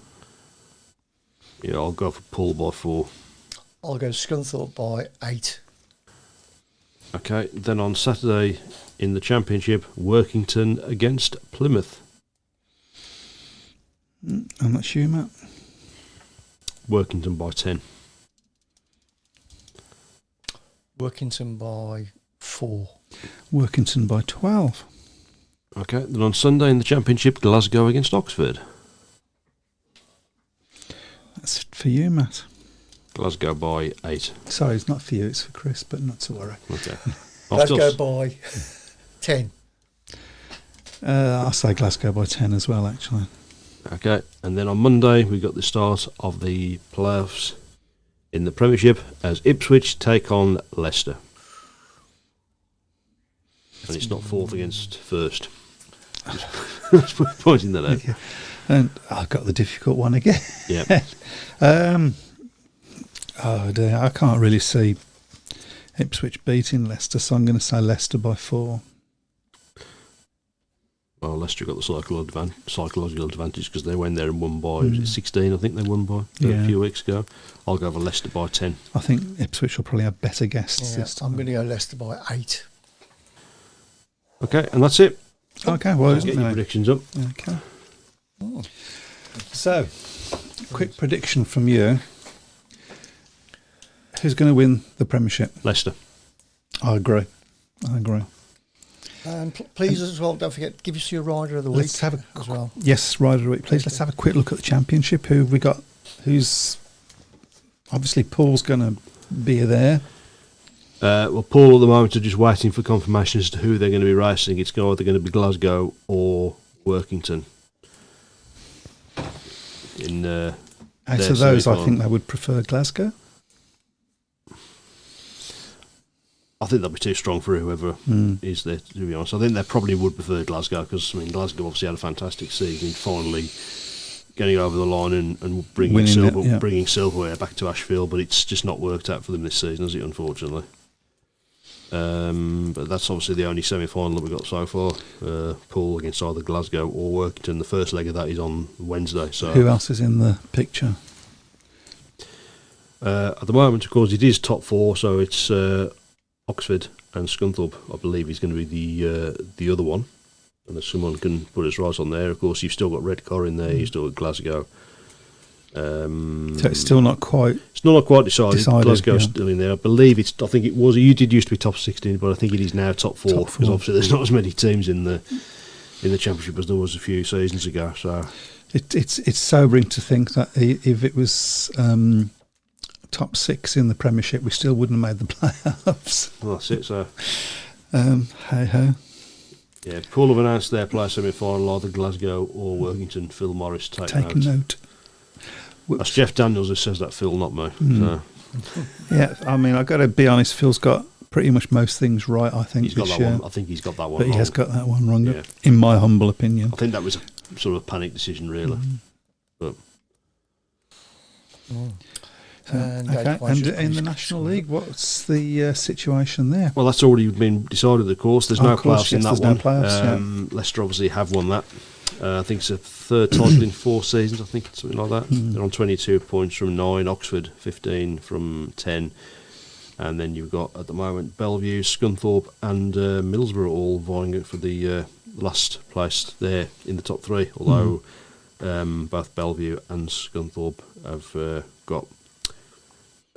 Yeah, I'll go for Poole by 4. I'll go Scunthorpe by 8. Okay, then on Saturday in the Championship, Workington against Plymouth. I'm not sure, Matt. Workington by 10. Workington by 4. Workington by 12. Okay, then on Sunday in the Championship, Glasgow against Oxford. That's for you, Matt. Glasgow by 8. Sorry, it's not for you, it's for Chris, but not to worry. Okay. Glasgow by 10. I'll say Glasgow by 10 as well, actually. Okay, and then on Monday we got the start of the playoffs in the Premiership as Ipswich take on Leicester. And it's not fourth against first. Just pointing that out. Yeah. And I got the difficult one again. Yeah. Oh dear, I can't really see Ipswich beating Leicester, so I'm going to say Leicester by 4. Well, Leicester got the psychological advantage because they went there and won by was it 16, I think they won by a few weeks ago. I'll go for Leicester by 10. I think Ipswich will probably have better guests Yeah, this time. I'm going to go Leicester by 8. Okay, and that's it. Okay, well, Let's get your predictions up. Okay. So, quick prediction from you. Who's going to win the Premiership? Leicester. I agree. And please as well, don't forget, give us your rider of the week Let's have a as well. Yes, rider of the week, please. Let's have a quick look at the championship. Who have we got? Who's obviously Paul's going to be there. Well, Paul at the moment are just waiting for confirmation as to who they're going to be racing. It's either going to be Glasgow or Workington. Out of those, I think they would prefer Glasgow. I think they'll be too strong for whoever is there, to be honest. I think they probably would prefer Glasgow because, Glasgow obviously had a fantastic season, finally getting over the line and bringing silverware back to Ashfield, but it's just not worked out for them this season, has it, unfortunately? But that's obviously the only semi-final that we've got so far. Pool against either Glasgow or Workington. The first leg of that is on Wednesday. So who else is in the picture? At the moment, of course, it is top four, so it's Oxford and Scunthorpe, I believe, is going to be the other one. Unless someone can put us right on there. Of course, you've still got Redcar in there, you've still got Glasgow. So it's still not quite. It's not quite decided. Glasgow's yeah. still in there. I believe it's. I think it was. You did used to be top 16, but I think it is now top four because obviously there's not as many teams in the championship as there was a few seasons ago. So it's sobering to think that if it was top 6 in the Premiership, we still wouldn't have made the playoffs. Well, that's it. So hey ho. Yeah, Pool have announced their play semi-final, either Glasgow or Workington. Phil Morris Take note. That's Jeff Daniels who says that, Phil, not me. So. Yeah, I've got to be honest, Phil's got pretty much most things right, I think, he's got this that year. one. I think he's got that one But wrong. he has got that one wrong, Yeah. in my humble opinion. I think that was a sort of panic decision, really. But And in the National League, what's the situation there? well, that's already been decided, of course. There's no playoffs in that there's one. no playoffs, Leicester obviously have won that. I think it's a third title in 4 seasons, I think, it's something like that. They're on 22 points from 9, Oxford 15 from 10. And then you've got, at the moment, Bellevue, Scunthorpe and Middlesbrough all vying for the last place there in the top 3, although both Bellevue and Scunthorpe have got,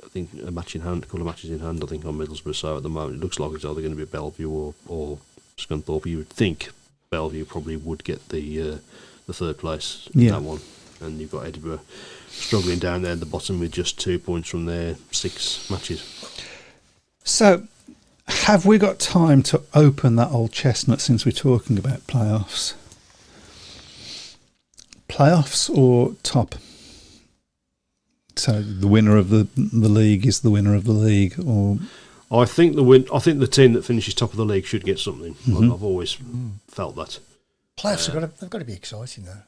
I think, a couple of matches in hand, I think, on Middlesbrough. So at the moment, it looks like it's either going to be Bellevue or Scunthorpe. You would think Bellevue probably would get the third place in that one. And you've got Edinburgh struggling down there at the bottom with just 2 points from their 6 matches. So, have we got time to open that old chestnut since we're talking about playoffs? Playoffs or top? So the winner of the league is the winner of the league, or I think I think the team that finishes top of the league should get something. I've always felt that. Playoffs they've got to be exciting though.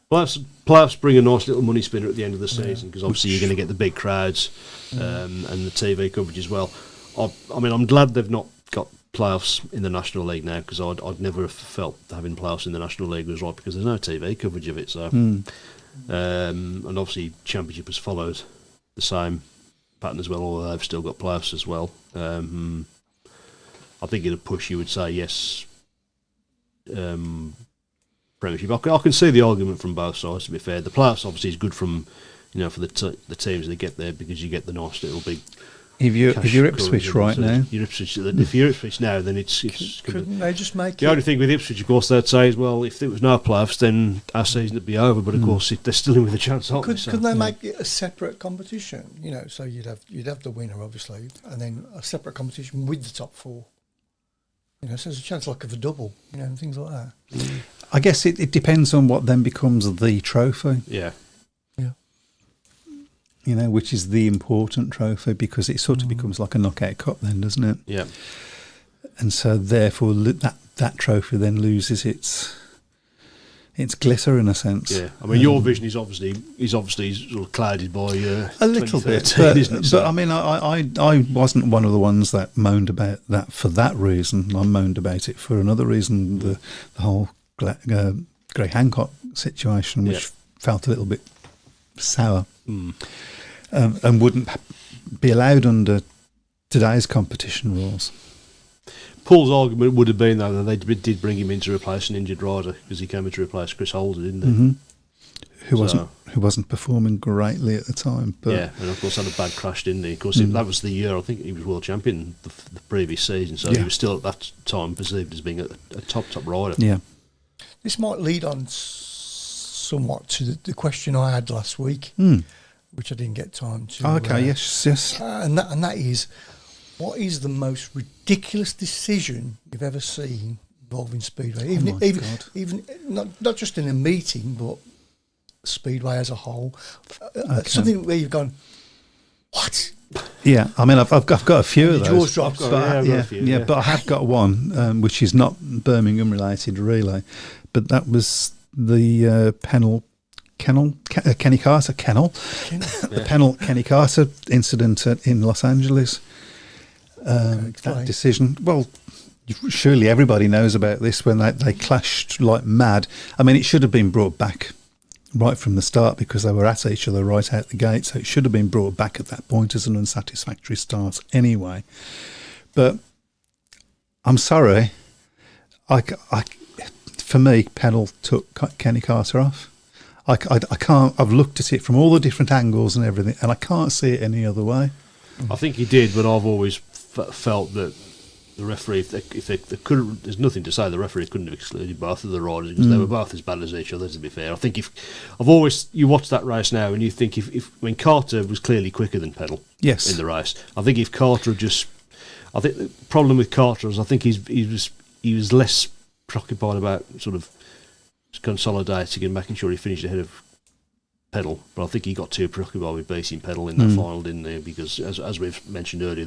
Playoffs bring a nice little money spinner at the end of the season because obviously you're going to get the big crowds and the TV coverage as well. I'm glad they've not got playoffs in the National League now because I'd never have felt having playoffs in the National League was right because there's no TV coverage of it. So and obviously Championship has followed the same pattern as well, although they've still got playoffs as well. I think in a push you would say yes. Premiership. I can see the argument from both sides. To be fair, the playoffs obviously is good from for the teams that get there because you get the nice little big. If you're Ipswich right now, if you're Ipswich now, then it's couldn't they just make the only thing with Ipswich, of course, they'd say is, well, if there was no playoffs, then our season would be over. But of course, they're still in with a chance, aren't they? Couldn't they make it a separate competition? So you'd have the winner obviously, and then a separate competition with the top 4. So there's a chance like of a double, and things like that. I guess it depends on what then becomes the trophy. Yeah. Which is the important trophy because it sort of becomes like a knockout cup then, doesn't it? Yeah. And so therefore that trophy then loses its glitter in a sense. Yeah. Your vision is obviously sort of clouded by a little bit, isn't it? But I wasn't one of the ones that moaned about that for that reason. I moaned about it for another reason. The whole Greg Hancock situation, which felt a little bit sour. And wouldn't be allowed under today's competition rules. Paul's argument would have been though that they did bring him in to replace an injured rider because he came in to replace Chris Holder, didn't they? who wasn't performing greatly at the time. But yeah, and of course had a bad crash, didn't he? Of course, that was the year I think he was world champion the previous season, so he was still at that time perceived as being a top rider. yeah, This might lead on somewhat to the question I had last week, which I didn't get time to. okay, yes. And that is, what is the most ridiculous decision you've ever seen involving Speedway? God. Even not just in a meeting, but Speedway as a whole. Something where you've gone, what? Yeah, I mean, I've got a few of Your those. jaws dropped. But I've got a few, but I have got one which is not Birmingham related, really. But that was the Kenny Carter kennel, the Kenny Carter incident in Los Angeles. That decision. Well, surely everybody knows about this when they clashed like mad. I mean, it should have been brought back right from the start because they were at each other right out the gate. So it should have been brought back at that point as an unsatisfactory start anyway. But I'm sorry. For me, Pennell took Kenny Carter off. I can't. I've looked at it from all the different angles and everything, and I can't see it any other way. I think he did, but I've always felt that the referee, if they couldn't, there's nothing to say the referee couldn't have excluded both of the riders because they were both as bad as each other. To be fair, I think you watch that race now and you think when Carter was clearly quicker than Pennell, Yes, in the race, I think if Carter had I think the problem with Carter is I think he was less preoccupied about sort of consolidating and making sure he finished ahead of Pennell, but I think he got too preoccupied with beating Pennell in that final, didn't he? Because as we've mentioned earlier,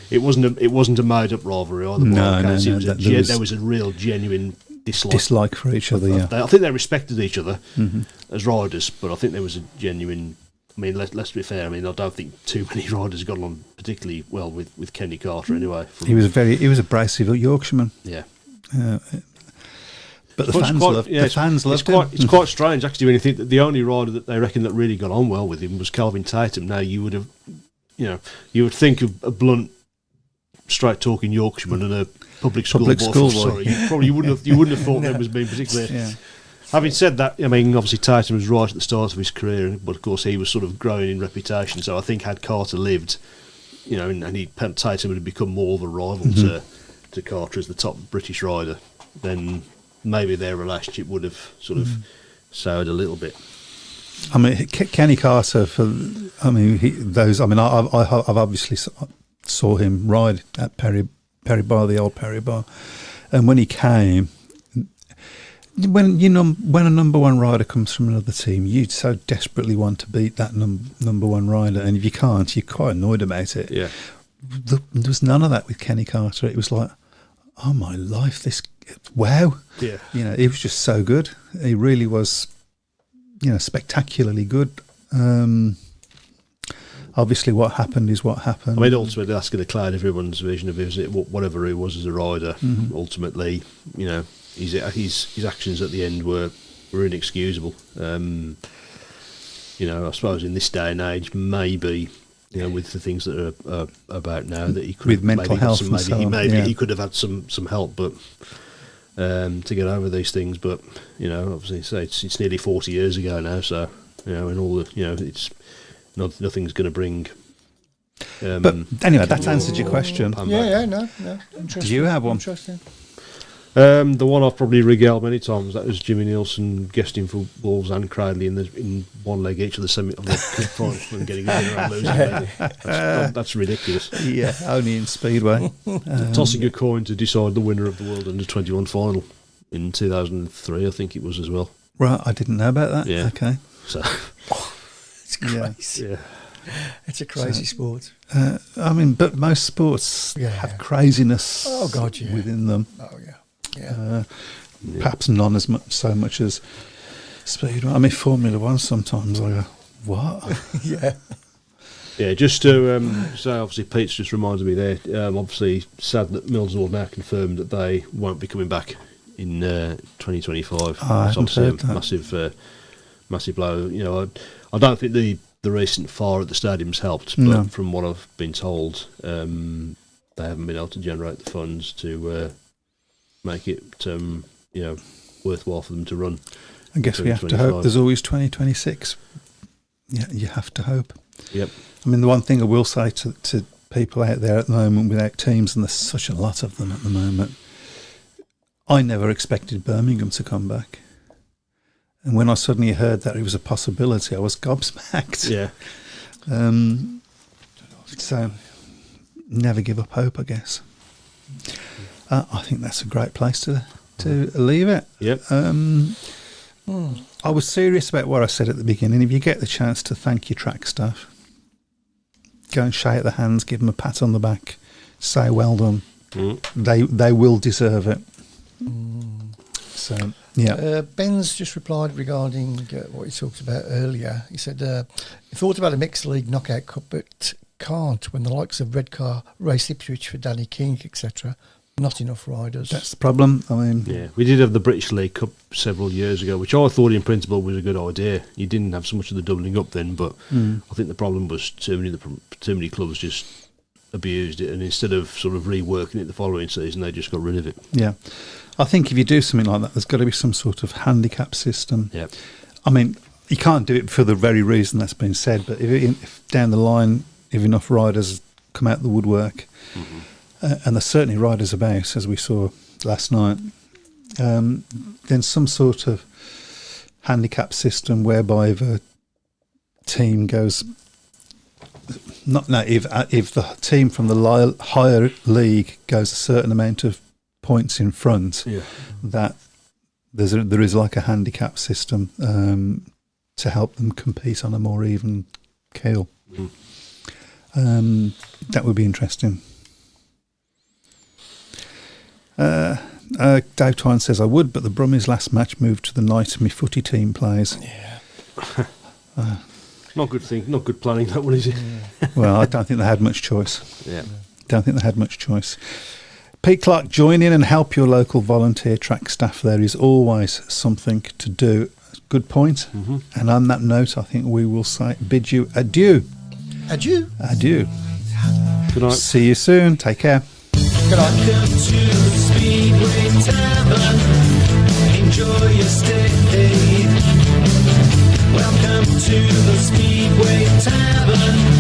it wasn't a made up rivalry either. There was a real genuine dislike for each other. Yeah, I think they respected each other as riders, but I think there was a genuine. I mean, let's be fair. I mean, I don't think too many riders got on particularly well with Kenny Carter anyway. He was abrasive Yorkshireman. Yeah. But the fans loved him. It's quite strange, actually, when you think that the only rider that they reckon that really got on well with him was Calvin Tatum. Now, you would think of a blunt, straight-talking Yorkshireman and a public school boy. Sorry, you wouldn't have thought them as being particularly. Yeah. Having said that, I mean, obviously Tatum was right at the start of his career, but of course he was sort of growing in reputation. So I think had Carter lived, and Tatum would have become more of a rival to Carter as the top British rider, then maybe their relationship would have sort of soured a little bit. I mean, Kenny Carter. I've obviously saw him ride at Perry Bar, the old Perry Bar, and when he came, when a number one rider comes from another team, you so desperately want to beat that number one rider, and if you can't, you're quite annoyed about it. Yeah, there was none of that with Kenny Carter. It was like, oh my life, wow. Yeah. He was just so good. He really was, spectacularly good. Obviously what happened is what happened. I mean, ultimately that's going to cloud everyone's vision of him, whatever he was as a rider. Ultimately, his actions at the end were inexcusable. I suppose in this day and age, maybe, with the things that are about now, that he could with mental health, he could have had some help, but to get over these things. But obviously, it's nearly 40 years ago now, so and all the it's nothing's going to bring. But anyway, that answered your question. No. Interesting. Do you have one? Interesting. The one I've probably regaled many times, that was Jimmy Nielsen guesting for Wolves and Cradley in one leg each of the semi of the final and getting in and losing. That's ridiculous. Yeah, only in Speedway. Tossing a coin to decide the winner of the World Under-21 final in 2003, I think it was as well. Right, I didn't know about that. Yeah. Okay. So it's crazy. Yeah. It's a crazy sport. But most sports have craziness within them. Oh, yeah. Perhaps none as much as Speedway. I mean, Formula One sometimes I go, what? Yeah, just to say, obviously Pete's just reminded me there, obviously sad that Millsall now confirmed that they won't be coming back in 2025. That's obviously a massive blow. I don't think the recent fire at the stadium's helped, but from what I've been told, they haven't been able to generate the funds to make it worthwhile for them to run I guess we have to hope. 2025. There's always 2026. Yeah, you have to hope. Yep. I mean, the one thing I will say to people out there at the moment without teams, and there's such a lot of them at the moment, I never expected Birmingham to come back. And when I suddenly heard that it was a possibility, I was gobsmacked. Yeah. So, never give up hope, I guess. I think that's a great place to leave it. Yep. I was serious about what I said at the beginning. If you get the chance to thank your track staff, go and shake their hands, give them a pat on the back, say well done. They will deserve it. So, yeah. Ben's just replied regarding what he talked about earlier. He said he thought about a mixed league knockout cup, but can't when the likes of Redcar, Race Ipswich for Danny King, etc. Not enough riders. That's the problem. I mean, Yeah, we did have the British League Cup several years ago, which I thought in principle was a good idea. You didn't have so much of the doubling up then, but I think the problem was too many clubs just abused it, and instead of sort of reworking it the following season, they just got rid of it. yeah. I think if you do something like that, there's got to be some sort of handicap system. Yeah. I mean, you can't do it for the very reason that's been said, but if down the line, if enough riders come out the woodwork, and there's certainly riders about, as we saw last night, then some sort of handicap system whereby if a team goes, if the team from the higher league goes a certain amount of points in front, that there is like a handicap system to help them compete on a more even keel. That would be interesting. Dave Twine says I would, but the Brummies last match moved to the night my footy team plays. Yeah. Not good thing, not good planning, that one, is it? Well, I don't think they had much choice. Yeah. Don't think they had much choice. Pete Clark, join in and help your local volunteer track staff. There is always something to do. Good point. And on that note, I think we will bid you adieu. Adieu. Adieu. Good night. See you soon. Take care. Good night. Welcome to the Speedway Tavern. Enjoy your stay. Welcome to the Speedway Tavern.